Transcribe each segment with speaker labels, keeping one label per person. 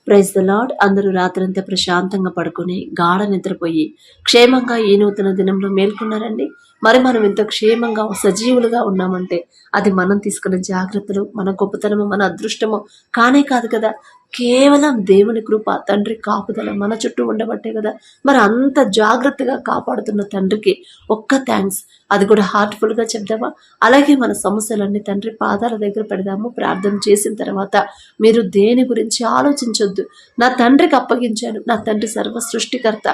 Speaker 1: Praise the lord. అందరూ రాత్రంతా ప్రశాంతంగా పడుకొని గాఢ నిద్రపోయి క్షేమంగా ఈ నూతన దినంలో మేల్కొన్నారండి. మరి మనం ఇంత క్షేమంగా సజీవులుగా ఉన్నామంటే అది మనం తీసుకున్న జాగ్రత్తలు, మన గొప్పతనము, మన అదృష్టము కానే కాదు కదా. కేవలం దేవుని కృప, తండ్రి కాపుదల మన చుట్టూ ఉండబట్టే కదా. మరి అంత జాగ్రత్తగా కాపాడుతున్న తండ్రికి ఒక్క థ్యాంక్స్, అది కూడా హార్ట్ఫుల్ గా చెప్దామా? అలాగే మన సమస్యలన్నీ తండ్రి పాదాల దగ్గర పెడదాము. ప్రార్థన చేసిన తర్వాత మీరు దేని గురించి ఆలోచించొద్దు. నా తండ్రికి అప్పగించాను, నా తండ్రి సర్వ సృష్టికర్త,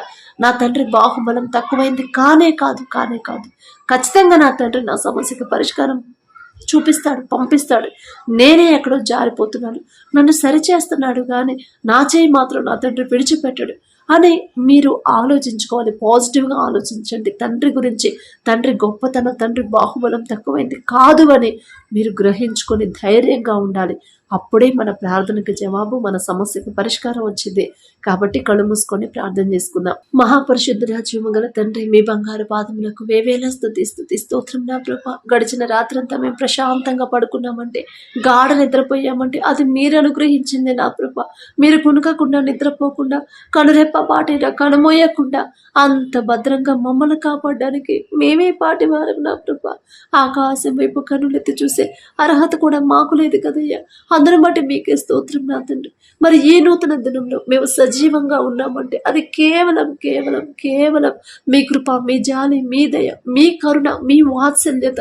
Speaker 1: నా తండ్రి బాహుబలం తక్కువైంది కానే కాదు. ఖచ్చితంగా నా తండ్రి నా సమస్యకి పరిష్కారం చూపిస్తాడు, పంపిస్తాడు. నేనే ఎక్కడో జారిపోతున్నాను, నన్ను సరిచేస్తున్నాడు కానీ నా చేయి మాత్రం నా తండ్రి విడిచిపెట్టాడు అని మీరు ఆలోచించుకోవాలి. పాజిటివ్గా ఆలోచించండి. తండ్రి గురించి, తండ్రి గొప్పతనం, తండ్రి బాహుబలం తక్కువైంది కాదు అని మీరు గ్రహించుకొని ధైర్యంగా ఉండాలి. అప్పుడే మన ప్రార్థనకు జవాబు, మన సమస్యకు పరిష్కారం వచ్చింది. కాబట్టి కళ్ళు మూసుకొని ప్రార్థన చేసుకుందాం. మహాపరిశుద్ధుడా, జీవగల తండ్రి, మీ బంగారు పాదములకు వేవేలా స్తుతి స్తోత్రం నా ప్రభా. గడిచిన రాత్రంతా మేము ప్రశాంతంగా పడుకున్నామంటే, గాఢ నిద్రపోయామంటే అది మీరు అనుగ్రహించింది నా ప్రభా. మీరు కునుకకుండా, నిద్రపోకుండా, కనురెప్ప పాటిన కనుమోయకుండా అంత భద్రంగా మమ్మల్ని కాపాడడానికి మేమే పాటి వారం నా ప్రభా. ఆకాశం వైపు కనులెత్తి చూసే అర్హత కూడా మాకు లేదు కదయ్యా. అందరం బట్టి మీకే స్తోత్రం నా తండ్రి. మరి ఈ నూతన దినంలో మేము సజీవంగా ఉన్నామంటే అది కేవలం మీ కృప, మీ జాలి, మీ దయ, మీ కరుణ, మీ వాత్సల్యత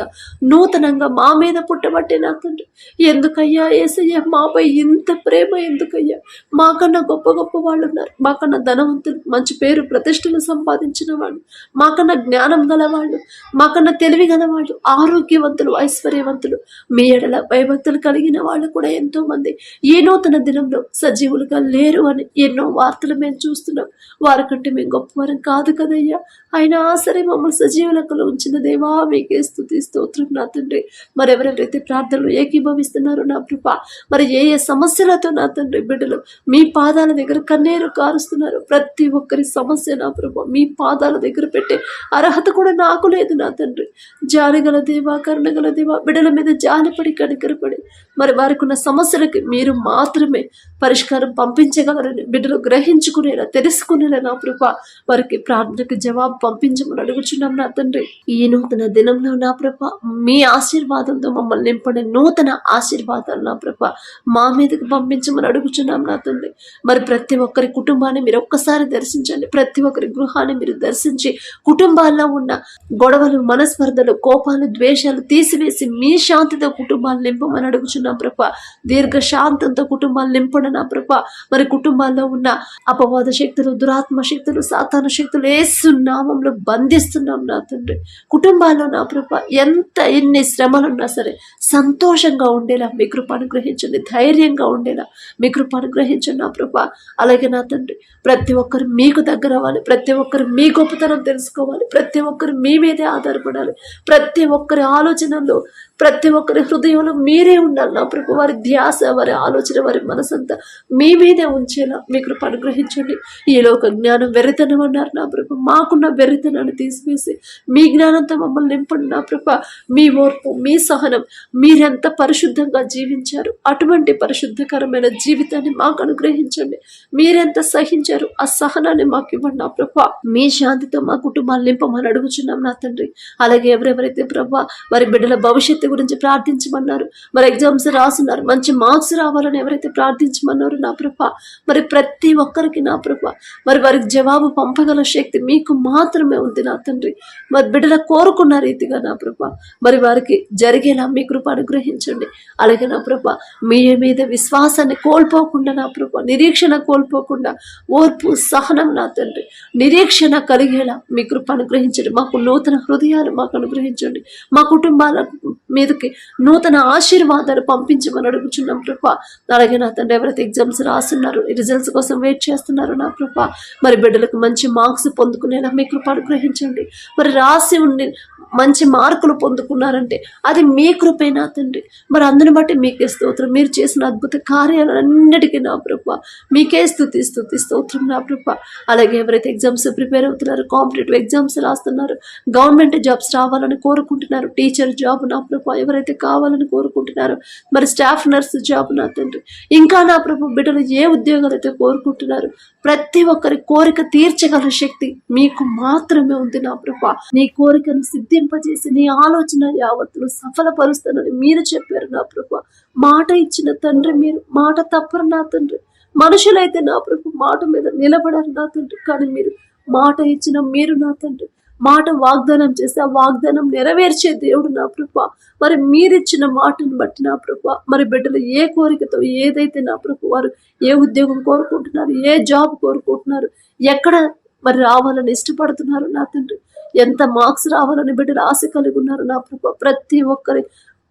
Speaker 1: నూతనంగా మా మీద పుట్టబట్టే నా తండ్రి. ఎందుకయ్యా యేసయ్యా మాపై ఇంత ప్రేమ? ఎందుకయ్యా? మాకన్నా గొప్ప వాళ్ళు ఉన్నారు. మాకన్నా ధనవంతులు, మంచి పేరు ప్రతిష్టలు సంపాదించిన వాళ్ళు, మాకన్నా జ్ఞానం గలవాళ్ళు, మాకన్నా తెలివి గలవాళ్ళు, ఆరోగ్యవంతులు, ఐశ్వర్యవంతులు, మీ ఎడల భయభక్తులు కలిగిన వాళ్ళు కూడా ఎంతో మంది ఈ నూతన దినంలో సజీవులుగా లేరు అని ఎన్నో వార్తలు మేము చూస్తున్నాం. వారికంటే మేము గొప్పవారం కాదు కదయ్యా. అయినా సరే మమ్మల్ని సజీవులకు ఉంచిన దేవా, మీకే స్తుతి స్తోత్రం నా తండ్రి. మరి ఎవరెవరైతే ప్రార్థనలు ఏకీభవిస్తున్నారో నా కృప, మరి ఏ సమస్యలతో నా తండ్రి బిడ్డలు మీ పాదాల దగ్గర కన్నీరు కారుస్తున్నారు, ప్రతి ఒక్కరి సమస్య నా ప్రభు మీ పాదాల దగ్గర పెట్టే అర్హత కూడా నాకు లేదు నా తండ్రి. జాలిగల దేవా, కరుణగల దేవా, బిడ్డల మీద జాలిపడి కనికరపడి మరి వారికి ఉన్న సమస్యలకి మీరు మాత్రమే పరిష్కారం పంపించగలరని బిడ్డలు గ్రహించుకునేలా, తెలుసుకునేలా నా ప్రభ వారికి ప్రార్థనకు జవాబు పంపించమని అడుగుచున్నాం నా తండ్రి. ఈ నూతన దినంలో నా ప్రభ మీ ఆశీర్వాదంతో మమ్మల్ని నింపడే నూతన ఆశీర్వాదాలు నా ప్రభ మా మీదకి పంపించమని అడుగుచున్నాం నా తండ్రి. మరి ప్రతి ఒక్కరి కుటుంబాన్ని మీరు ఒక్కసారి దర్శించండి. ప్రతి ఒక్కరి గృహాన్ని మీరు దర్శించి కుటుంబాల్లో ఉన్న గొడవలు, మనస్పర్ధలు, కోపాలు, ద్వేషాలు తీసివేసి మీ శాంతితో కుటుంబాలు నింపమని అడుగుచున్నాం ప్రభ. దీర్ఘ శాంతంతో కుటుంబాలు నింపడం నా ప్రభ. మరి కుటుంబాల్లో ఉన్న అపవాద శక్తులు, దురాత్మ శక్తులు, సాతాను శక్తులు యేసు నామంలో బంధిస్తున్నాం నా తండ్రి. కుటుంబాల్లో నా ప్రభ ఎన్ని శ్రమలున్నా సరే సంతోషంగా ఉండేలా మీ కృప అనుగ్రహించండి. ధైర్యంగా ఉండేలా మీ కృప అనుగ్రహించండి నా ప్రభ. అలాగే నా తండ్రి ప్రతి ఒక్కరు మీకు దగ్గర అవ్వాలి, ప్రతి ఒక్కరు మీ గొప్పతనం తెలుసుకోవాలి, ప్రతి ఒక్కరు మీ మీదే ఆధారపడాలి, ప్రతి ఒక్కరి ఆలోచనల్లో, ప్రతి ఒక్కరి హృదయంలో మీరే ఉండాలి నా ప్రభు. వారి ధ్యాస, వారి ఆలోచన, వారి మనసంతా మీ మీదే ఉంచేలా మీ కృప అనుగ్రహించండి. ఈ లోక జ్ఞానం వెర్రితనం అన్నారు నా ప్రభు. మాకున్న వెర్రితనాన్ని తీసివేసి మీ జ్ఞానంతో మమ్మల్ని నింపండి నా ప్రభ. మీ ఓర్పు, మీ సహనం, మీరెంత పరిశుద్ధంగా జీవించారు అటువంటి పరిశుద్ధకరమైన జీవితాన్ని మాకు అనుగ్రహించండి. మీరెంత సహించారు ఆ సహనాన్ని మాకు ఇవ్వండి నా ప్రభ. మీ శాంతితో మా కుటుంబాలు నింపమని అడుగుచున్నాం నా తండ్రి. అలాగే ఎవరెవరైతే ప్రభ వారి బిడ్డల భవిష్యత్తు గురించి ప్రార్థించమన్నారు, మరి ఎగ్జామ్స్ రాస్తున్నారు, మంచి మార్క్స్ రావాలని ఎవరైతే ప్రార్థించమన్నారు నా ప్రభ, మరి ప్రతి ఒక్కరికి నా ప్రభ మరి వారికి జవాబు పంపగల శక్తి మీకు మాత్రమే ఉంది నా తండ్రి. మరి బిడ్డల కోరుకున్న రీతిగా నా ప్రభ మరి వారికి జరిగేలా మీ కృప అనుగ్రహించండి. అలాగే నా ప్రభ మీ మీద విశ్వాసాన్ని కోల్పోకుండా నా ప్రభ, నిరీక్షణ కోల్పోకుండా ఓర్పు, సహనం నా తండ్రి, నిరీక్షణ కలిగేలా మీ కృప అనుగ్రహించండి. మాకు నూతన హృదయాలు మాకు అనుగ్రహించండి. మా కుటుంబాల మీదకి నూతన ఆశీర్వాదాలు పంపించమని అడుగుచున్నాం ప్రభ. అలాగే నా తండ్రి ఎవరైతే ఎగ్జామ్స్ రాస్తున్నారు, రిజల్ట్స్ కోసం వెయిట్ చేస్తున్నారు నా ప్రభ, మరి బిడ్డలకు మంచి మార్క్స్ పొందుకునేలా మీ కృప అనుగ్రహించండి. మరి రాసి ఉండి మంచి మార్కులు పొందుకున్నారంటే అది మీ కృపే నా తండ్రి. మరి అందుని బట్టి మీకే స్తోత్రం. మీరు చేసిన అద్భుత కార్యాలన్నిటికీ నా ప్రభ మీకే స్తుతి స్తోత్రం నా ప్రభ. అలాగే ఎవరైతే ఎగ్జామ్స్ ప్రిపేర్ అవుతున్నారు, కాంపిటేటివ్ ఎగ్జామ్స్ రాస్తున్నారు, గవర్నమెంట్ జాబ్స్ రావాలని కోరుకుంటున్నారు, టీచర్ జాబ్ నా ప్రభ ఎవరైతే కావాలని కోరుకుంటున్నారు, మరి స్టాఫ్ నర్స్ నర్సు జాబ్ నా తండ్రి, ఇంకా నా ప్రభు బిడ్డలు ఏ ఉద్యోగాలు అయితే కోరుకుంటున్నారు ప్రతి ఒక్కరి కోరిక తీర్చగల శక్తి మీకు మాత్రమే ఉంది నా ప్రభు. నీ కోరికను సిద్ధింపజేసి నీ ఆలోచన యావత్తును సఫలపరుస్తానని మీరు చెప్పారు నా ప్రభు. మాట ఇచ్చిన తండ్రి మీరు, మాట తప్పరు నా తండ్రి. మనుషులైతే నా ప్రభు మాట మీద నిలబడరు నా తండ్రి, కానీ మీరు మాట ఇచ్చిన మీరు నా తండ్రి, మాట వాగ్దానం చేసి ఆ వాగ్దానం నెరవేర్చే దేవుడు నా ప్రభు. మరి మీరిచ్చిన మాటను బట్టి నా ప్రభు, మరి బిడ్డలు ఏ కోరికతో ఏదైతే నా ప్రభు వారు ఏ ఉద్యోగం కోరుకుంటున్నారు, ఏ జాబ్ కోరుకుంటున్నారు, ఎక్కడ మరి రావాలని ఇష్టపడుతున్నారు నా తండ్రి, ఎంత మార్క్స్ రావాలని బిడ్డలు ఆశ కలిగి ఉన్నారు నా ప్రభు. ప్రతి ఒక్కరి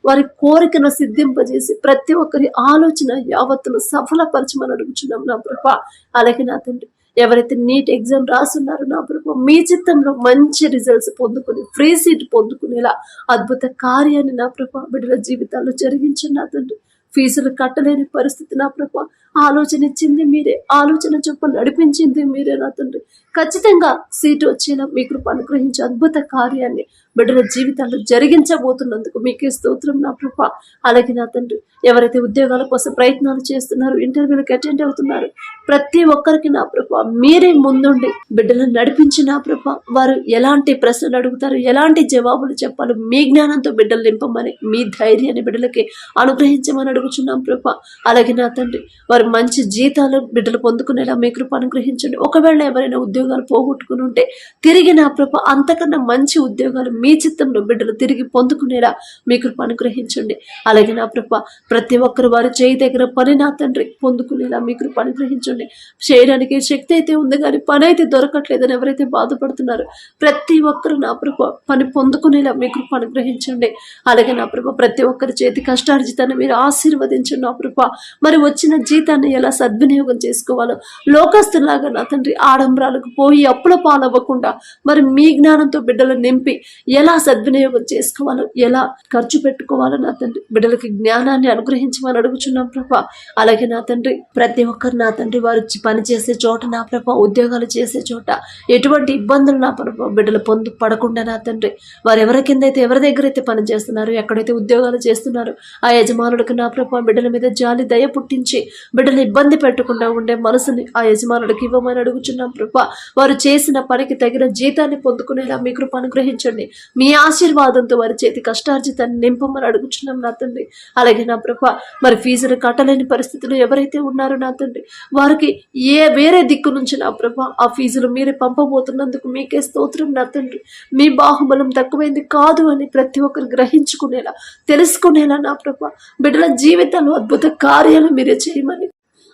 Speaker 1: వారి కోరికను సిద్ధింపజేసి ప్రతి ఒక్కరి ఆలోచన యావత్తును సఫలపరచమని అడుగుచున్నాం నా ప్రభు. అలాగే నా తండ్రి, ఎవరైతే నీట్ ఎగ్జామ్ రాస్తున్నారో నా ప్రభు, మీ చిత్తంలో మంచి రిజల్ట్స్ పొందుకుని ఫ్రీ సీట్ పొందుకునేలా అద్భుత కార్యాన్ని నా ప్రభు బిడ్డల జీవితాల్లో జరిగించండి నా తండ్రి. ఫీజులు కట్టలేని పరిస్థితి నా ప్రభు, ఆలోచన ఇచ్చింది మీరే, ఆలోచన చొప్పున నడిపించింది మీరే నా తండ్రి. ఖచ్చితంగా సీటు వచ్చేలా మీ కృప అనుగ్రహించే అద్భుత కార్యాన్ని బిడ్డల జీవితాల్లో జరిగించబోతున్నందుకు మీకే స్తోత్రం నా ప్రభు. అలాగే నా తండ్రి, ఎవరైతే ఉద్యోగాల కోసం ప్రయత్నాలు చేస్తున్నారు, ఇంటర్వ్యూలకు అటెండ్ అవుతున్నారు, ప్రతి ఒక్కరికి నా ప్రభు మీరే ముందుండి బిడ్డలను నడిపించి నా ప్రభు, వారు ఎలాంటి ప్రశ్నలు అడుగుతారు, ఎలాంటి జవాబులు చెప్పాలో మీ జ్ఞానంతో బిడ్డలు నింపమని, మీ ధైర్యాన్ని బిడ్డలకి అనుగ్రహించమని అడుగుచున్నాం ప్రభు. అలాగే నా తండ్రి, వారు మంచి జీతాలు బిడ్డలు పొందుకునేలా మీ కృప అనుగ్రహించండి. ఒకవేళ ఎవరైనా ఉద్యోగాలు పోగొట్టుకుని ఉంటే తిరిగి నా ప్రభు అంతకన్నా మంచి ఉద్యోగాలు మీ చిత్తంలో బిడ్డలు తిరిగి పొందుకునేలా మీ కృప అనుగ్రహించండి. అలాగే నా ప్రభు, ప్రతి ఒక్కరు వారి చేయి దగ్గర పని నా తండ్రి పొందుకునేలా మీ కృప అనుగ్రహించండి. చేయడానికి శక్తి అయితే ఉంది కానీ పని అయితే దొరకట్లేదని ఎవరైతే బాధపడుతున్నారో ప్రతి ఒక్కరు నా ప్రభు పని పొందుకునేలా మీ కృప అనుగ్రహించండి. అలాగే నా ప్రభు, ప్రతి ఒక్కరి చేతి కష్టార్జితాన్ని మీరు ఆశీర్వదించండి నా ప్రభు. మరి వచ్చిన జీతాన్ని ఎలా సద్వినియోగం చేసుకోవాలో, లోకస్తులాగా నా తండ్రి ఆడంబరాలకు పోయి అప్పుల పాలవ్వకుండా మరి మీ జ్ఞానంతో బిడ్డలు నింపి ఎలా సద్వినియోగం చేసుకోవాలో, ఎలా ఖర్చు పెట్టుకోవాలో నా తండ్రి బిడ్డలకి జ్ఞానాన్ని అనుగ్రహించమని అడుగుచున్నాం ప్రభా. అలాగే నా తండ్రి, ప్రతి ఒక్కరు నా తండ్రి వారు పని చేసే చోట నా ప్రభా, ఉద్యోగాలు చేసే చోట ఎటువంటి ఇబ్బందులు నా ప్రభా బిడ్డలు పడకుండా నా తండ్రి, వారు ఎవరి కింద అయితే ఎవరి దగ్గర అయితే పని చేస్తున్నారు, ఎక్కడైతే ఉద్యోగాలు చేస్తున్నారు, ఆ యజమానుడికి నా ప్రభా బిడ్డల మీద జాలి దయ పుట్టించి బిడ్డలు ఇబ్బంది పెట్టకుండా ఉండే మనసుని ఆ యజమానుడికి ఇవ్వమని అడుగుచున్నాం ప్రభా. వారు చేసిన పనికి తగిన జీతాన్ని పొందుకునేలా మీ కృప అనుగ్రహించండి. మీ ఆశీర్వాదంతో వారి చేతి కష్టార్జితాన్ని నింపమని అడుగుచున్నాం నా తండ్రి. అలాగే నా ప్రభా, మరి ఫీజులు కట్టలేని పరిస్థితులు ఎవరైతే ఉన్నారో నా తండ్రి, వారికి వేరే దిక్కు నుంచి నా ప్రభా ఆ ఫీజులు మీరే పంపబోతున్నందుకు మీకే స్తోత్రం నా తండ్రి. మీ బాహుబలం తక్కువైంది కాదు అని ప్రతి ఒక్కరు గ్రహించుకునేలా, తెలుసుకునేలా నా ప్రభా బిడ్డల జీవితాలు అద్భుత కార్యాలు మీరే చేయమని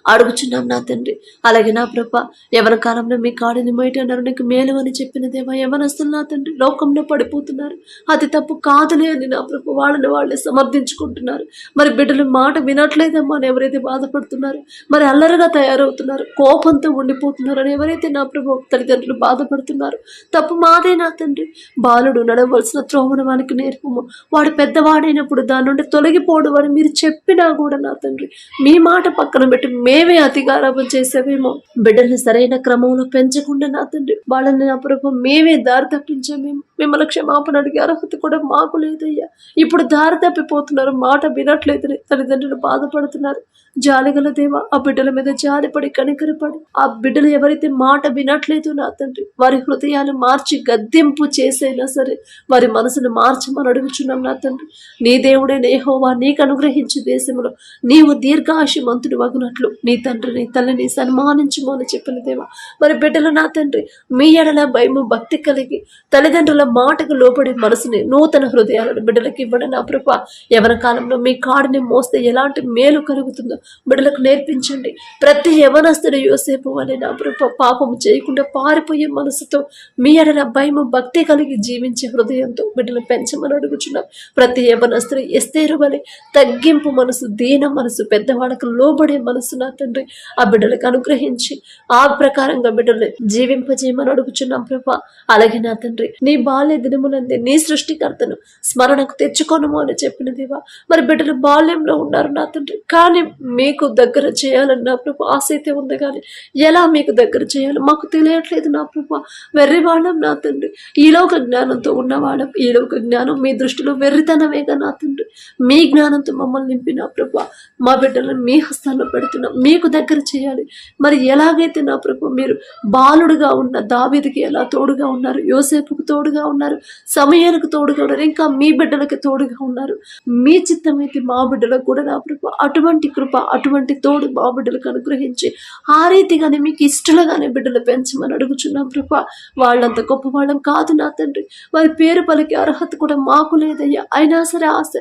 Speaker 1: అడుగుచున్నాం నా తండ్రి. అలాగే నా ప్రభా, యవన కాలంలో మీ కాడిని మొయటన్నారు, నీకు మేలు అని చెప్పిన దేవా, యవనస్తులు నా తండ్రి లోకంలో పడిపోతున్నారు. అది తప్పు కాదులే అని నా ప్రభు వాళ్ళని వాళ్ళే సమర్థించుకుంటున్నారు. మరి బిడ్డలు మాట వినట్లేదమ్మా అని ఎవరైతే బాధపడుతున్నారు, మరి అల్లరిగా తయారవుతున్నారు, కోపంతో ఉండిపోతున్నారు అని ఎవరైతే నా ప్రభు తల్లిదండ్రులు బాధపడుతున్నారు, తప్పు మాదే నా తండ్రి. బాలుడు నడవలసిన త్రోవను వానికి నేర్పము, వాడు పెద్దవాడైనప్పుడు దాని నుండి తొలగిపోవడం అని మీరు చెప్పినా కూడా నా తండ్రి, మీ మాట పక్కన పెట్టి మేమే అతిగారాపం చేసామేమో, బిడ్డల్ని సరైన క్రమంలో పెంచకుండా నా తండ్రి వాళ్ళని నా ప్రభు మేమే దారి తప్పించామేమో. మిమ్మల్ని క్షమాపణ అడిగే అర్హత కూడా మాకు లేదయ్యా. ఇప్పుడు దారి తప్పిపోతున్నారు, మాట వినట్లేదని తల్లిదండ్రులు బాధపడుతున్నారు. జాలిగల దేవా, ఆ బిడ్డల మీద జాలిపడి కనికరపడి ఆ బిడ్డలు ఎవరైతే మాట వినట్లేదు నా తండ్రి, వారి హృదయాలు మార్చి గద్దెంపు చేసైనా సరే వారి మనసును మార్చమని అడుగుచున్నాం నా తండ్రి. నీ దేవుడైన యెహోవా నీకు అనుగ్రహించే దేశంలో నీవు దీర్ఘాయుష్మంతుడు వగునట్లు నీ తండ్రి నీ తల్లిని సన్మానించుము అని చెప్పిన దేవా, మరి బిడ్డలు నా తండ్రి మీ ఎడల భయము భక్తి కలిగి తల్లిదండ్రుల మాటకు లోబడి మనసుని నూతన హృదయాలను బిడ్డలకు ఇవ్వడం నా ప్రభా. యవన కాలంలో మీ కాడిని మోస్తే ఎలాంటి మేలు కలుగుతుందో బిడ్డలకు నేర్పించండి. ప్రతి యవనస్తుడు యోసేపు వలె నా ప్రభా పాపము చేయకుండా పారిపోయే మనసుతో మీ ఎడల భయము భక్తి కలిగి జీవించే హృదయంతో బిడ్డలు పెంచమని అడుగుచున్నాం. ప్రతి యవనస్తుడు ఎస్తేరు వలె తగ్గింపు మనసు, దీన మనసు, పెద్దవాళ్ళకు లోబడే మనసు నా తండ్రి ఆ బిడ్డలకు అనుగ్రహించి ఆ ప్రకారంగా బిడ్డలు జీవింపజేయమని అడుగుచున్నాం ప్రభా. అలాగే నా తండ్రి, నీ బాల్య దినమునందే నీ సృష్టికర్తను స్మరణకు తెచ్చుకోనము అని చెప్పిన దేవా, మరి బిడ్డలు బాల్యంలో ఉన్నారు నా తండ్రి, కానీ మీకు దగ్గర చేయాలని నా ప్రభు ఆశ అయితే ఉంది, కానీ ఎలా మీకు దగ్గర చేయాలో మాకు తెలియట్లేదు నా ప్రభు. వెర్రివాళ్ళం నా తండ్రి, ఈలోక జ్ఞానంతో ఉన్నవాళ్ళం. ఈలోక జ్ఞానం మీ దృష్టిలో వెర్రితనమేగా నా తండ్రి. మీ జ్ఞానంతో మమ్మల్ని నింపి నా ప్రభు మా బిడ్డలను మీ హస్తాల్లో పెడుతున్నాం, మీకు దగ్గర చేయాలి. మరి ఎలాగైతే నా ప్రభు మీరు బాలుడుగా ఉన్న దావీదుకి ఎలా తోడుగా ఉన్నారు, యోసేపుకు తోడుగా ఉన్నారు, సమయానికి తోడుగా ఉన్నారు, ఇంకా మీ బిడ్డలకి తోడుగా ఉన్నారు. మీ చిత్తమైతే మా బిడ్డలకు కూడా నా ప్రభు అటువంటి కృప, అటువంటి తోడు మా బిడ్డలకు అనుగ్రహించి ఆ రీతిగానే మీకు ఇష్టలుగానే బిడ్డలు పెంచమని అడుగుచున్నాం ప్రభు. వాళ్ళంత గొప్ప వాళ్ళం కాదు నా తండ్రి, వారి పేరు పలికి అర్హత కూడా మాకు లేదయ్యా. అయినా సరే ఆశ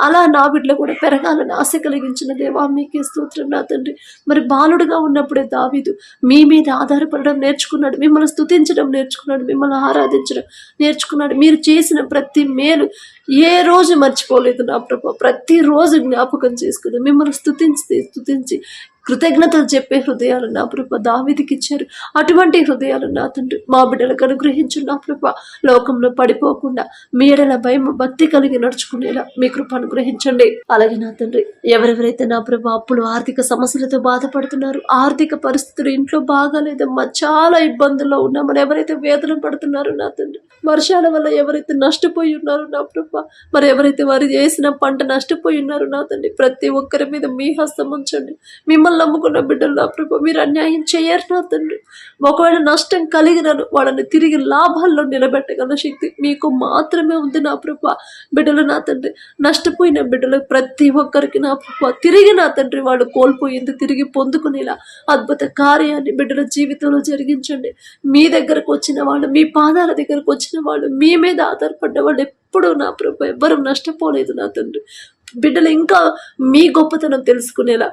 Speaker 1: అలా నా బిడ్డలు కూడా పెరగాలని ఆశ కలిగించిన దేవా మీకే స్తోత్రం నా తండ్రి. మరి బాలుడుగా ఉన్నప్పుడే దావీదు మీ మీద ఆధారపడడం నేర్చుకున్నాడు, మిమ్మల్ని స్తుతించడం నేర్చుకున్నాడు, మిమ్మల్ని ఆరాధించడం నేర్చుకున్నాడు. మీరు చేసిన ప్రతి మేలు ఏ రోజు మర్చిపోలేదు నా ప్రభు, ప్రతిరోజు జ్ఞాపకం చేసుకుని మిమ్మల్ని స్తుతించి కృతజ్ఞతలు చెప్పే హృదయాలు నా ప్రభు దావీదుకి ఇచ్చారు. అటువంటి హృదయాలు నా తండ్రి మా బిడ్డలకు అనుగ్రహించు నా ప్రభు. లోకంలో పడిపోకుండా మీ ఎడల భయం భక్తి కలిగి నడుచుకునేలా మీ కృప అనుగ్రహించండి. అలాగే నా తండ్రి ఎవరెవరైతే నా ప్రభు అప్పులు ఆర్థిక సమస్యలతో బాధపడుతున్నారు, ఆర్థిక పరిస్థితులు ఇంట్లో బాగాలేదమ్మా, చాలా ఇబ్బందుల్లో ఉన్నామని ఎవరైతే వేదన పడుతున్నారో నా తండ్రి, వర్షాల వల్ల ఎవరైతే నష్టపోయి ఉన్నారో నా ప్రభు, మరి ఎవరైతే వారు చేసిన పంట నష్టపోయి ఉన్నారో నా తండ్రి, ప్రతి ఒక్కరి మీద మీ హస్తం ఉంచండి. మిమ్మల్ని నమ్ముకున్న బిడ్డలు నా ప్రభు మీరు అన్యాయం చేయరు నా తండ్రి. ఒకవేళ నష్టం కలిగినను వాళ్ళని తిరిగి లాభాల్లో నిలబెట్టగల శక్తి మీకు మాత్రమే ఉంది నా ప్రభు. బిడ్డలు నా తండ్రి నష్టపోయిన బిడ్డలు ప్రతి ఒక్కరికి నా ప్రభు తిరిగి నా తండ్రి వాళ్ళు కోల్పోయింది తిరిగి పొందుకునేలా అద్భుత కార్యాన్ని బిడ్డల జీవితంలో జరిగించండి. మీ దగ్గరకు వచ్చిన వాళ్ళు, మీ పాదాల దగ్గరకు వచ్చిన వాళ్ళు, మీ మీద ఆధారపడ్డ వాళ్ళు ఎప్పుడు నా ప్రభు ఎవ్వరూ నష్టపోలేదు నా తండ్రి. బిడ్డలు ఇంకా మీ గొప్పతనం తెలుసుకునేలా,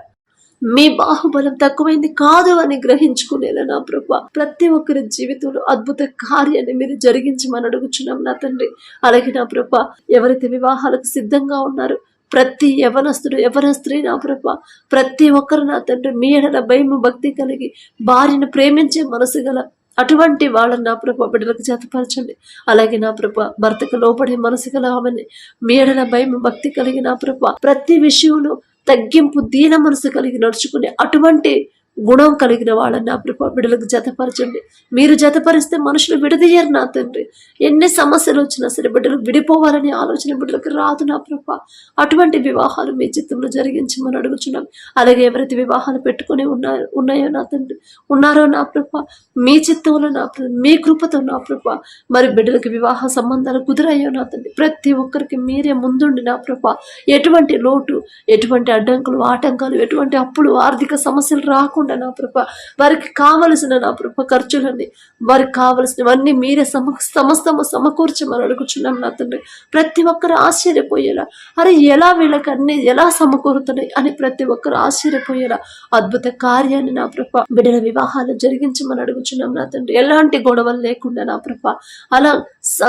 Speaker 1: మీ బాహుబలం తక్కువైంది కాదు అని గ్రహించుకునేలా నా ప్రభు ప్రతి ఒక్కరి జీవితంలో అద్భుత కార్యాన్ని మీరు జరిగించమని అడుగుచున్నాం నా తండ్రి. అలాగే నా ప్రభు ఎవరైతే వివాహాలకు సిద్ధంగా ఉన్నారో ప్రతి యవనస్త్రీ నా ప్రభు ప్రతి ఒక్కరు నా తండ్రి మీ ఎడల భయం భక్తి కలిగి భార్యను ప్రేమించే మనసు గల అటువంటి వాళ్ళని నా ప్రభు బిడ్డలకు జతపరచండి. అలాగే నా ప్రభు భర్తకు లోపడే మనసు గల ఆమెని మీ ఎడల భయం భక్తి కలిగి నా ప్రభు ప్రతి విషయంలో తగ్గింపు దీన మనసు కలిగి నడుచుకునే అటువంటి గుణం కలిగిన వాళ్ళని నా ప్రభు బిడ్డలకు జతపరచండి. మీరు జతపరిస్తే మనుషులు విడదీయరు నా తండ్రి. ఎన్ని సమస్యలు వచ్చినా సరే బిడ్డలు విడిపోవాలనే ఆలోచన బిడ్డలకు రాదు నా ప్రభు. అటువంటి వివాహాలు మీ చిత్తంలో జరిగించమని అడుగుచున్నాం. అలాగే ఎవరైతే వివాహాలు పెట్టుకుని ఉన్నాయో నా తండ్రి ఉన్నారో నా ప్రభు మీ చిత్తంలో నా ప్రభు మీ కృపతో నా ప్రభు మరి బిడ్డలకు వివాహ సంబంధాలు కుదిరయ్యో నా తండ్రి ప్రతి ఒక్కరికి మీరే ముందుండి నా ప్రభు ఎటువంటి లోటు, ఎటువంటి అడ్డంకులు, ఆటంకాలు, ఎటువంటి అప్పులు, ఆర్థిక సమస్యలు రాకుండా నా ప్రభు వారికి కావలసిన నా ప్రభు ఖర్చులన్నీ వారికి కావలసినవన్నీ మీరే సమస్తము సమకూర్చమని అడుగుచున్నాం నా తండ్రి. ప్రతి ఒక్కరు ఆశ్చర్యపోయేలా అరే ఎలా వీళ్ళకి అన్ని ఎలా సమకూరుతున్నాయి అని ప్రతి ఒక్కరు ఆశ్చర్యపోయేలా అద్భుత కార్యాన్ని నా ప్రభు బిడ్డల వివాహాలు జరిగించమని అడుగుచున్నాం నా తండ్రి. ఎలాంటి గొడవలు లేకుండా నా ప్రభు అలా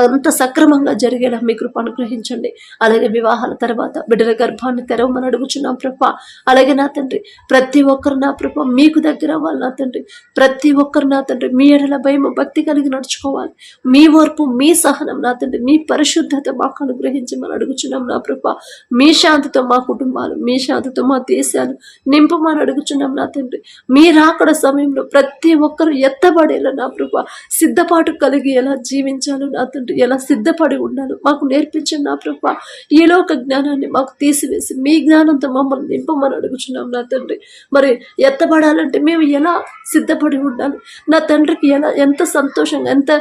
Speaker 1: అంత సక్రమంగా జరిగేలా మీ కృప అనుగ్రహించండి. అలాగే వివాహాల తర్వాత బిడ్డల గర్భాన్ని తెరవమని అడుగుచున్నాం ప్రభు. అలాగే నా తండ్రి ప్రతి ఒక్కరు నా ప్రభు మీకు దగ్గర అవ్వాలి నా తండ్రి. ప్రతి ఒక్కరు నా తండ్రి మీ ఎడల భయం భక్తి కలిగి నడుచుకోవాలి. మీ ఓర్పు, మీ సహనం నా తండ్రి, మీ పరిశుద్ధత మాకు అనుగ్రహించమని అడుగుచున్నాం నా ప్రభు. మీ శాంతితో మా కుటుంబాలు, మీ శాంతితో మా దేశాలు నింపమని అడుగుచున్నాం నా తండ్రి. మీ రాకడ సమయంలో ప్రతి ఒక్కరు ఎత్తబడేలా నా ప్రభు సిద్ధపాటు కలిగి ఎలా జీవించాలో నా తండ్రి, ఎలా సిద్ధపడి ఉండాలో మాకు నేర్పించండి నా ప్రభు. ఈ లోక జ్ఞానాన్ని మాకు తీసివేసి మీ జ్ఞానంతో మమ్మల్ని నింపమని అడుగుచున్నాం నా తండ్రి. మరి ఎత్తబడాలంటే మేము ఎలా సిద్ధపడి ఉండాలి నా తండ్రికి, ఎంత సంతోషంగా,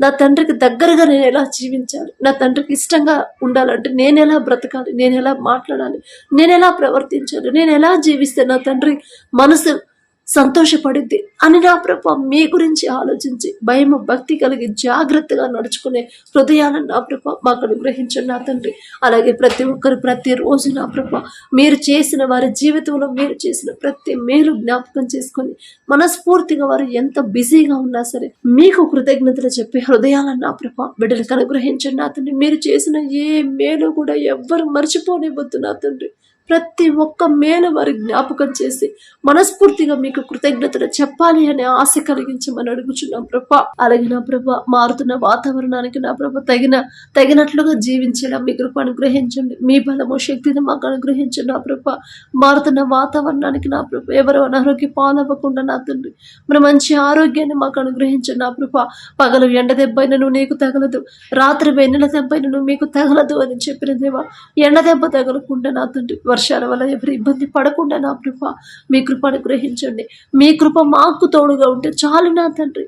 Speaker 1: నా తండ్రికి దగ్గరగా నేను ఎలా జీవించాలి, నా తండ్రికి ఇష్టంగా ఉండాలంటే నేను ఎలా బ్రతకాలి, నేను ఎలా మాట్లాడాలి, నేను ఎలా ప్రవర్తించాలి, నేను ఎలా జీవిస్తే నా తండ్రి మనసు సంతోషపడిద్ది అని నా ప్రభు మీ గురించి ఆలోచించి భయము భక్తి కలిగి జాగ్రత్తగా నడుచుకునే హృదయాలను నా ప్రభు మాకు అనుగ్రహించండి నా తండ్రి. అలాగే ప్రతి ఒక్కరు ప్రతిరోజు నా ప్రభు మీరు చేసిన వారి జీవితంలో మీరు చేసిన ప్రతి మేలు జ్ఞాపకం చేసుకొని మనస్ఫూర్తిగా వారు ఎంత బిజీగా ఉన్నా సరే మీకు కృతజ్ఞతలు చెప్పే హృదయాలను నా ప్రభు బిడ్డలకు అనుగ్రహించండి నా తండ్రి. మీరు చేసిన ఏ మేలు కూడా ఎవ్వరు మర్చిపోనివ్వద్దు నా తండ్రి. ప్రతి ఒక్క మేలు వారి జ్ఞాపకం చేసి మనస్ఫూర్తిగా మీకు కృతజ్ఞతలు చెప్పాలి అనే ఆశ కలిగించమని అడుగుచున్నాం ప్రభా. అలాగే నా ప్రభా, మారుతున్న వాతావరణానికి నా ప్రభా తగినట్లుగా జీవించేలా మీ కృప అనుగ్రహించండి. మీ బలము శక్తిని మాకు అనుగ్రహించండి నా ప్రభా. మారుతున్న వాతావరణానికి నా ప్రభా ఎవరు అనారోగ్య పాలవ్వకుండా నా తండ్రి మరి మంచి ఆరోగ్యాన్ని మాకు అనుగ్రహించండి నా ప్రభా. పగలు ఎండ దెబ్బైనను నీకు తగలదు, రాత్రి వెన్నెల దెబ్బైనను మీకు తగలదు అని చెప్పిన దేవా, ఎండ దెబ్బ తగలకుండా నా తండ్రి వర్షాల వల్ల ఎవరు ఇబ్బంది పడకుండా నా ప్రభా మీ కృప అనుగ్రహించండి. మీ కృప మాకు తోడుగా ఉంటే చాలు నా తండ్రి,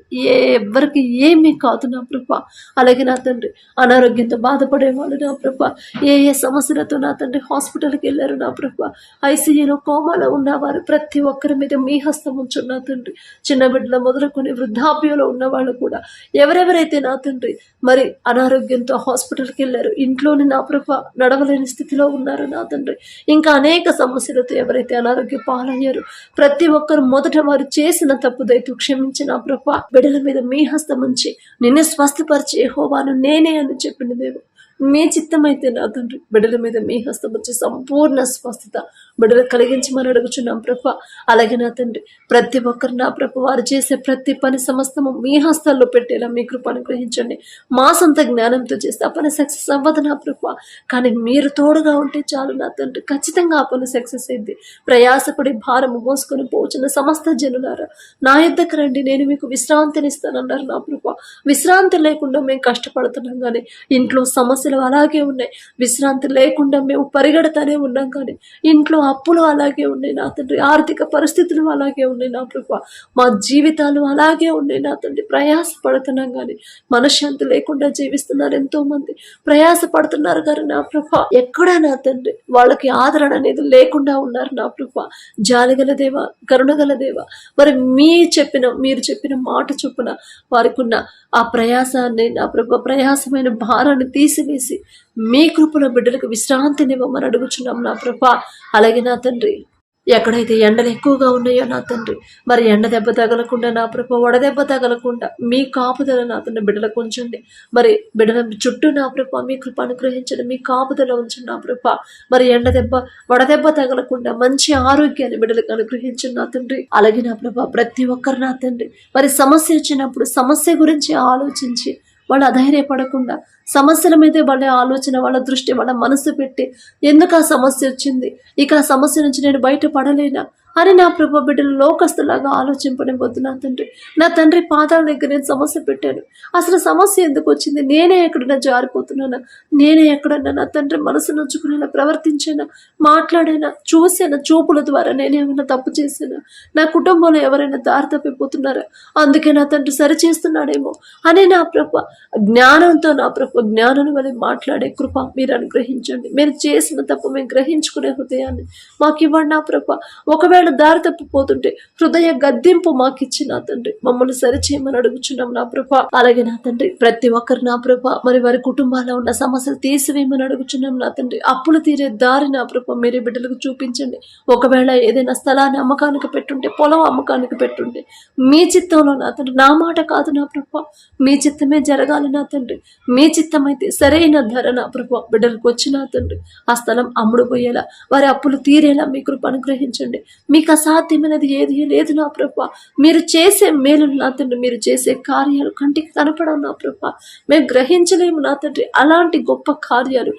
Speaker 1: ఎవరికి ఏమీ కాదు నా ప్రభా. అలాగే నా తండ్రి అనారోగ్యంతో బాధపడేవాళ్ళు నా ప్రభా, ఏ సమస్యలతో నా తండ్రి హాస్పిటల్కి వెళ్ళారు నా ప్రభా, ఐసీయూలో కోమాలో ఉన్నవారు ప్రతి ఒక్కరి మీద మీ హస్తం ఉంచున్న నా తండ్రి. చిన్న బిడ్డల మొదలుకొని వృద్ధాప్యంలో ఉన్న వాళ్ళు కూడా ఎవరెవరైతే నా తండ్రి మరి అనారోగ్యంతో హాస్పిటల్కి వెళ్ళారు, ఇంట్లోని నా ప్రభా నడవలేని స్థితిలో ఉన్నారు నా తండ్రి, ఇంకా అనేక సమస్యలతో ఎవరైతే అనారోగ్య పాలయ్యారు ప్రతి ఒక్కరు మొదట వారు చేసిన తప్పుదైతే క్షమించి నా ప్రభా బిడ్డల మీద మీ హస్తం ఉంచి నిన్ను స్వస్థపరిచి యెహోవాను నేనే అని చెప్పిన దేవు. మీ చిత్తమైతే నా తండ్రి బిడ్డల మీద మీ హస్తం వచ్చి సంపూర్ణ స్వస్థత బిడ్డలు కలిగించమని అడుగుచున్నాం ప్రభా. అలాగే నా తండ్రి ప్రతి ఒక్కరు నా ప్రభు వారు చేసే ప్రతి పని సమస్తము మీ హస్తాల్లో పెట్టేలా మీ కృప అనుగ్రహించండి. మా సొంత జ్ఞానంతో చేస్తే ఆ పని సక్సెస్ అవ్వదు నా ప్రభా, కానీ మీరు తోడుగా ఉంటే చాలు నా తండ్రి, ఖచ్చితంగా ఆ పని సక్సెస్ అయింది. ప్రయాసపడి భారము మోసుకొని పోచున్న సమస్త జనులారా నా యుద్ధకు రండి, నేను మీకు విశ్రాంతినిస్తానన్నారు నా ప్రభా. విశ్రాంతి లేకుండా మేము కష్టపడుతున్నాం కానీ ఇంట్లో సమస్యలు అలాగే ఉన్నాయి, విశ్రాంతి లేకుండా మేము పరిగెడతానే ఉన్నాం కానీ ఇంట్లో అప్పులు అలాగే ఉన్నాయి నా తండ్రి, ఆర్థిక పరిస్థితులు అలాగే ఉన్నాయి నా ప్రభా, మా జీవితాలు అలాగే ఉన్నాయి నా తండ్రి. ప్రయాస పడుతున్నాం కానీ మనశ్శాంతి లేకుండా జీవిస్తున్నారు ఎంతో మంది, ప్రయాస పడుతున్నారు కానీ నా ప్రభా ఎక్కడా నా తండ్రి వాళ్ళకి ఆదరణ అనేది లేకుండా ఉన్నారు నా ప్రభా. జాలిగల దేవ, కరుణగల దేవ, మరి మీరు చెప్పిన మాట చొప్పున వారికి ఉన్న ఆ ప్రయాసాన్ని నా ప్రభా ప్రయాసమైన భారాన్ని తీసివేసి మీ కృపలో బిడ్డలకు విశ్రాంతినివ్వమని అడుగుచున్నాం నా ప్రభా. అలాగే నా తండ్రి ఎక్కడైతే ఎండలు ఎక్కువగా ఉన్నాయో నా తండ్రి మరి ఎండ దెబ్బ తగలకుండా నా ప్రభా వడదెబ్బ తగలకుండా మీ కాపుదల నా తండ్రి బిడ్డలకు ఉంచండి. మరి బిడ్డల చుట్టూ నా ప్రభా మీ కృప అనుగ్రహించండి, మీ కాపుదల ఉంచండి నా ప్రభా. మరి ఎండ దెబ్బ వడదెబ్బ తగలకుండా మంచి ఆరోగ్యాన్ని బిడ్డలకు అనుగ్రహించండి నా తండ్రి. అలాగే నా ప్రభా ప్రతి ఒక్కరు నా తండ్రి మరి సమస్య వచ్చినప్పుడు సమస్య గురించి ఆలోచించి వాళ్ళు అధైర్యపడకుండా సమస్యల మీదే వాళ్ళ ఆలోచన, వాళ్ళ దృష్టి, వాళ్ళ మనసు పెట్టి ఎందుకు ఆ సమస్య వచ్చింది, ఇక ఆ సమస్య నుంచి నేను బయటపడలేనా అని నా ప్రభు బిడ్డలు లోకస్తులాగా ఆలోచింపనివ్వద్దు నా తండ్రి. నా తండ్రి పాదాల దగ్గర నేను సమస్య పెట్టాను, అసలు సమస్య ఎందుకు వచ్చింది, నేనే ఎక్కడన్నా జారిపోతున్నానా, నేనే ఎక్కడన్నా నా తండ్రి మనసు నొచ్చుకునేలా ప్రవర్తించానా, మాట్లాడానా, చూసానా, చూపుల ద్వారా నేనేమైనా తప్పు చేశానా, నా కుటుంబంలో ఎవరైనా దారి తప్పిపోతున్నారా, అందుకే నా తండ్రి సరిచేస్తున్నాడేమో అని నా ప్రభు జ్ఞానంతో నా ప్రభు జ్ఞానం వల్ల మాట్లాడే కృప మీరు అనుగ్రహించండి. మీరు చేసిన తప్పు మేము గ్రహించుకునే హృదయాన్ని మాకు ఇవ్వండి నా ప్రభు. ఒకవేళ దారి తప్పిపోతుంటే హృదయ గద్దింపు మాకు ఇచ్చి నా తండ్రి మమ్మల్ని సరిచేయమని అడుగుచున్నాం నా ప్రభా. అలాగే నా తండ్రి ప్రతి ఒక్కరు నా ప్రభా మరి వారి కుటుంబాల్లో ఉన్న సమస్యలు తీసివేయమని అడుగుచున్నాం నా తండ్రి. అప్పులు తీరే దారి నా ప్రభా మీరే బిడ్డలకు చూపించండి. ఒకవేళ ఏదైనా స్థలాన్ని అమ్మకానికి పెట్టుంటే, పొలం అమ్మకానికి పెట్టుంటే మీ చిత్తంలో నా తండ్రి, నా మాట కాదు నా ప్రభా, మీ చిత్తమే జరగాలి నా తండ్రి. మీ చిత్తమైతే సరైన ధర నా ప్రభా బిడ్డలకు వచ్చి నా తండ్రి ఆ స్థలం అమ్ముడు పోయేలా, వారి అప్పులు తీరేలా మీ కృప అనుగ్రహించండి. మీకు అసాధ్యమైనది ఏది లేదు నా ప్రభా. మీరు చేసే మేలులు నా తండ్రి, మీరు చేసే కార్యాలు కంటికి కనపడవు నా ప్రభా, మేము గ్రహించలేము నా తండ్రి. అలాంటి గొప్ప కార్యాలు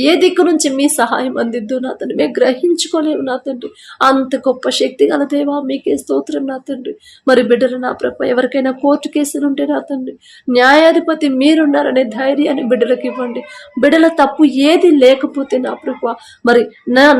Speaker 1: ఏ దిక్కు నుంచి మీ సహాయం అందిద్దు నా తండ్రి, మేము గ్రహించుకోలేము నా తండ్రి. అంత గొప్ప శక్తి గల దేవా మీకే స్తోత్రం నా తండ్రి. మరి బిడ్డలు నా ప్రభా ఎవరికైనా కోర్టు కేసులు ఉంటే నా తండ్రి న్యాయాధిపతి మీరున్నారనే ధైర్యాన్ని బిడ్డలకు ఇవ్వండి. బిడ్డల తప్పు ఏది లేకపోతే నా ప్రభా మరి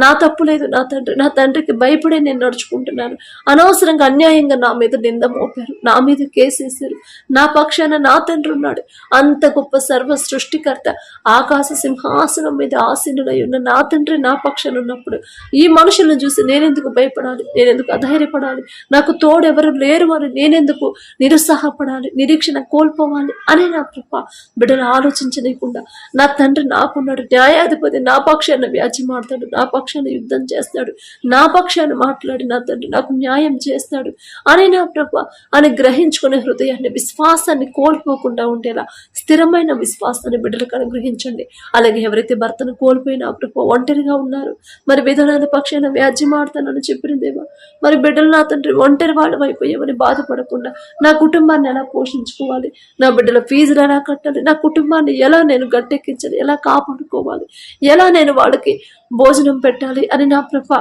Speaker 1: నా తప్పు లేదు నా తండ్రి, నా తండ్రికి భయపడే నేను నడుచుకుంటున్నాను, అనవసరంగా అన్యాయంగా నా మీద నింద మోపారు, నా మీద కేసేశారు, నా పక్షాన నా తండ్రి ఉన్నాడు. అంత గొప్ప సర్వ సృష్టికర్త ఆకాశ సింహాసనం మీద ఆసీనుడై ఉన్న నా తండ్రి నా పక్షాన ఉన్నప్పుడు ఈ మనుషులను చూసి నేనెందుకు భయపడాలి, నేనెందుకు అధైర్యపడాలి, నాకు తోడెవరు లేరు అని నేనెందుకు నిరుత్సాహపడాలి, నిరీక్షణ కోల్పోవాలి అని నా కృప బిడ్డలు ఆలోచించలేకుండా నా తండ్రి నాకున్నాడు. న్యాయాధిపతి నా పక్షాన వ్యాజ్యం ఆడతాడు, నా పక్షాన యుద్ధం చేస్తాడు, నా పక్షాన మాట్లాడు మాట్లాడి నా తండ్రి నాకు న్యాయం చేస్తాడు అని నా ప్రభా అని గ్రహించుకునే హృదయాన్ని, విశ్వాసాన్ని కోల్పోకుండా ఉండేలా స్థిరమైన విశ్వాసాన్ని బిడ్డలకు అనుగ్రహించండి. అలాగే ఎవరైతే భర్తను కోల్పోయినా ప్రభా ఒంటరిగా ఉన్నారు, మరి విధులైన పక్షాన వ్యాజ్యం ఆడతానని చెప్పిన దేవా, మరి బిడ్డలు నా తండ్రి ఒంటరి వాళ్ళ అయిపోయామని బాధపడకుండా నా కుటుంబాన్ని ఎలా పోషించుకోవాలి, నా బిడ్డల ఫీజులు ఎలా కట్టాలి, నా కుటుంబాన్ని ఎలా నేను గట్టెక్కించాలి, ఎలా కాపాడుకోవాలి, ఎలా నేను వాళ్ళకి భోజనం పెట్టాలి అని నా ప్రభా,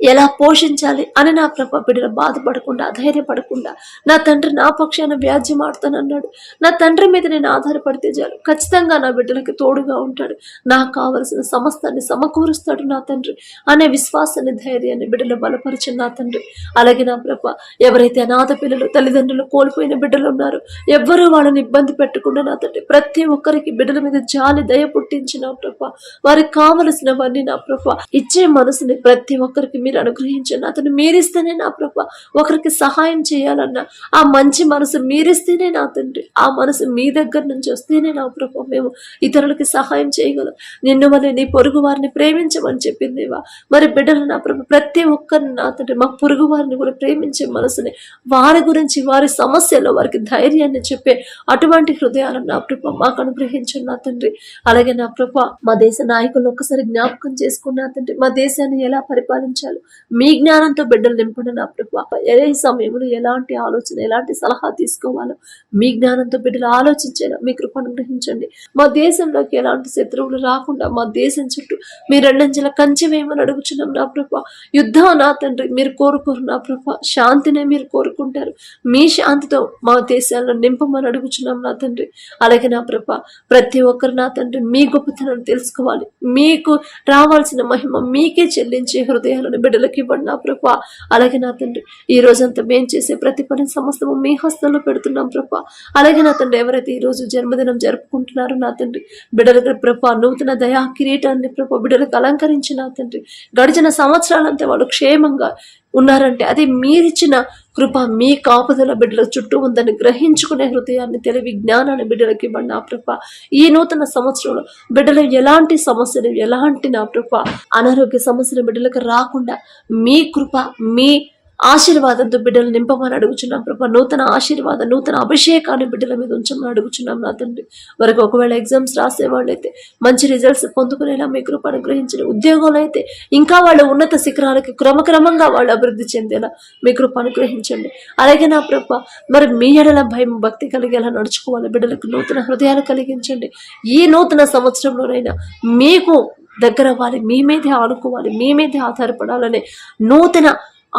Speaker 1: ఎలా పోషించాలి అని నా ప్రభ బిడ్డలు బాధపడకుండా, అధైర్యపడకుండా నా తండ్రి నా పక్షాన వ్యాజ్యం ఆడుతానన్నాడు. నా తండ్రి మీద నేను ఆధారపడితే చాలు, ఖచ్చితంగా నా బిడ్డలకి తోడుగా ఉంటాడు, నాకు కావలసిన సమస్తాన్ని సమకూరుస్తాడు నా తండ్రి అనే విశ్వాసాన్ని, ధైర్యాన్ని బిడ్డలు బలపరిచిన నా తండ్రి. అలాగే నా ప్రభ ఎవరైతే అనాథ పిల్లలు, తల్లిదండ్రులు కోల్పోయిన బిడ్డలు ఉన్నారో ఎవ్వరూ వాళ్ళని ఇబ్బంది పెట్టకుండా నా తండ్రి ప్రతి ఒక్కరికి బిడ్డల మీద జాలి, దయ పుట్టించి నా ప్రభ వారికి కావలసినవన్నీ నా ప్రభ ఇచ్చే మనసుని ప్రతి ఒక్కరికి మీరు అనుగ్రహించండి. అతను మీరిస్తేనే నా ప్రభా ఒకరికి సహాయం చేయాలన్న ఆ మంచి మనసు మీరిస్తేనే నా తండ్రి, ఆ మనసు మీ దగ్గర నుంచి వస్తేనే నా ప్రభా మేము ఇతరులకి సహాయం చేయగలం. నిన్ను వల్ల నీ పొరుగు వారిని ప్రేమించమని చెప్పిందేవా, మరి బిడ్డలు నా ప్రభా ప్రతి ఒక్కరిని నా తండ్రి మా పొరుగు వారిని కూడా ప్రేమించే మనసుని, వారి గురించి వారి సమస్యలో వారికి ధైర్యాన్ని చెప్పే అటువంటి హృదయాలను నా ప్రభా మాకు అనుగ్రహించండి నా తండ్రి. అలాగే నా ప్రభా మా దేశ నాయకులు ఒక్కసారి జ్ఞాపకం చేసుకున్న తండ్రి, మా దేశాన్ని ఎలా పరిపాలించాలి మీ జ్ఞానంతో బిడ్డలు నింపండి నా ప్రభా. ఏ సమయంలో ఎలాంటి ఆలోచన, ఎలాంటి సలహా తీసుకోవాలో మీ జ్ఞానంతో బిడ్డలు ఆలోచించేలా మీ కృప అనుగ్రహించండి. మా దేశంలోకి ఎలాంటి శత్రువులు రాకుండా మా దేశం చుట్టూ మీ రెండంచెల కంచె వేయమని అడుగుచున్నాం నా ప్రభా. యుద్ధం నా తండ్రి మీరు కోరుకోరు నా ప్రభా, శాంతినే మీరు కోరుకుంటారు. మీ శాంతితో మా దేశాలను నింపమని అడుగుచున్నాం నా తండ్రి. అలాగే నా ప్రభా ప్రతి ఒక్కరు నా తండ్రి మీ గొప్పతనాన్ని తెలుసుకోవాలి, మీకు రావాల్సిన మహిమ మీకే చెల్లించే హృదయాలను బిడ్డలకి ఇవ్వండి నా ప్రభా. అలాగే నా తండ్రి ఈ రోజంతా మేము చేసే ప్రతి పని సమస్తము మీ హస్తంలో పెడుతున్నాం ప్రభా. అలాగే నా తండ్రి ఎవరైతే ఈ రోజు జన్మదినం జరుపుకుంటున్నారో నా తండ్రి బిడ్డలకు ప్రభా నూతన దయా కిరీటాన్ని ప్రభా బిడ్డలకు అలంకరించి నా తండ్రి గడిచిన సంవత్సరాలంతా వాళ్ళు క్షేమంగా ఉన్నారంటే అది మీరిచ్చిన కృప, మీ కాపుదల బిడ్డల చుట్టూ ఉందని గ్రహించుకునే హృదయాన్ని, తెలివి, జ్ఞానాన్ని బిడ్డలకి ఇవ్వండి నా ప్రభ. ఈ నూతన సంవత్సరంలో బిడ్డలు ఎలాంటి సమస్యలు, ఎలాంటి నా ప్రభ అనారోగ్య సమస్యలు బిడ్డలకు రాకుండా మీ కృప, మీ ఆశీర్వాదంతో బిడ్డలు నింపమని అడుగుచున్నాం ప్రభా. నూతన ఆశీర్వాదం, నూతన అభిషేకాన్ని బిడ్డల మీద ఉంచమని అడుగుచున్నాం నా తండ్రి. వరకు ఒకవేళ ఎగ్జామ్స్ రాసేవాళ్ళైతే మంచి రిజల్ట్స్ పొందుకునేలా మీ కృప అనుగ్రహించండి. ఉద్యోగంలో అయితే ఇంకా వాళ్ళ ఉన్నత శిఖరాలకి క్రమక్రమంగా వాళ్ళు అభివృద్ధి చెందేలా మీ కృప అనుగ్రహించండి. అలాగే నా ప్రభా మరి మీ ఎడల భయం, భక్తి కలిగేలా నడుచుకోవాలి. బిడ్డలకు నూతన హృదయాలు కలిగించండి. ఈ నూతన సంవత్సరంలోనైనా మీకు దగ్గర అవ్వాలి, మీ మీదే ఆడుకోవాలి, మీ మీదే ఆధారపడాలనే నూతన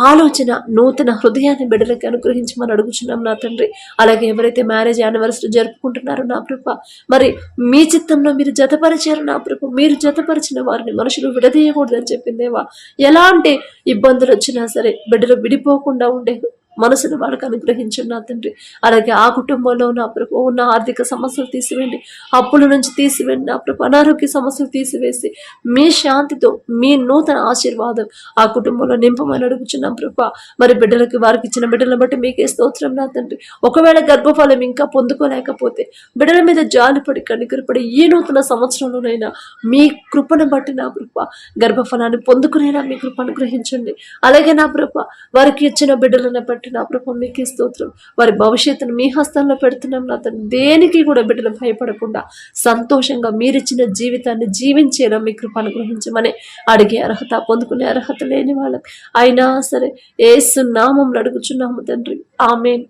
Speaker 1: ఆలోచన, నూతన హృదయాన్ని బిడ్డలకి అనుగ్రహించమని అడుగుచున్నాం నా తండ్రి. అలాగే ఎవరైతే మ్యారేజ్ యానివర్సరీ జరుపుకుంటున్నారో నా ప్రభ మరి మీ చిత్తంలో మీరు జతపరిచారు నా ప్రభ. మీరు జతపరిచిన వారిని మనుషులు విడదీయకూడదని చెప్పిందేవా. ఎలాంటి ఇబ్బందులు వచ్చినా సరే బిడ్డలు విడిపోకుండా ఉండే మనసును వాళ్ళకి అనుగ్రహించండి నా తండ్రి. అలాగే ఆ కుటుంబంలో నా ప్రభు ఉన్న ఆర్థిక సమస్యలు తీసివేయండి, అప్పుల నుంచి తీసివేయండి నా ప్రభు, అనారోగ్య సమస్యలు తీసివేసి మీ శాంతితో మీ నూతన ఆశీర్వాదం ఆ కుటుంబంలో నింపమని అడుగుచున్నాం ప్రభా. మరి బిడ్డలకి, వారికి ఇచ్చిన బిడ్డలను బట్టి మీకే స్తోత్రం నా తండ్రి. ఒకవేళ గర్భఫలం ఇంకా పొందుకోలేకపోతే బిడ్డల మీద జాలిపడి కనికరపడి ఈ నూతన సంవత్సరంలోనైనా మీ కృపను బట్టి నా ప్రభ గర్భఫలాన్ని పొందుకునేలా మీ కృప అనుగ్రహించండి. అలాగే నా ప్రభ వారికి ఇచ్చిన బిడ్డలను బట్టి నా ప్రభు మీకే స్తోత్రం. వారి భవిష్యత్తును మీ హస్తంలో పెడుతున్నాం నా తండ్రి. దేనికి కూడా బిడ్డలు భయపడకుండా సంతోషంగా మీరిచ్చిన జీవితాన్ని జీవించేలా మీ కృప అనుగ్రహించమని అడిగే అర్హత, పొందుకునే అర్హత లేని వాళ్ళం అయినా సరే యేసు నామములో అడుగుచున్నాము తండ్రి. ఆమేన్.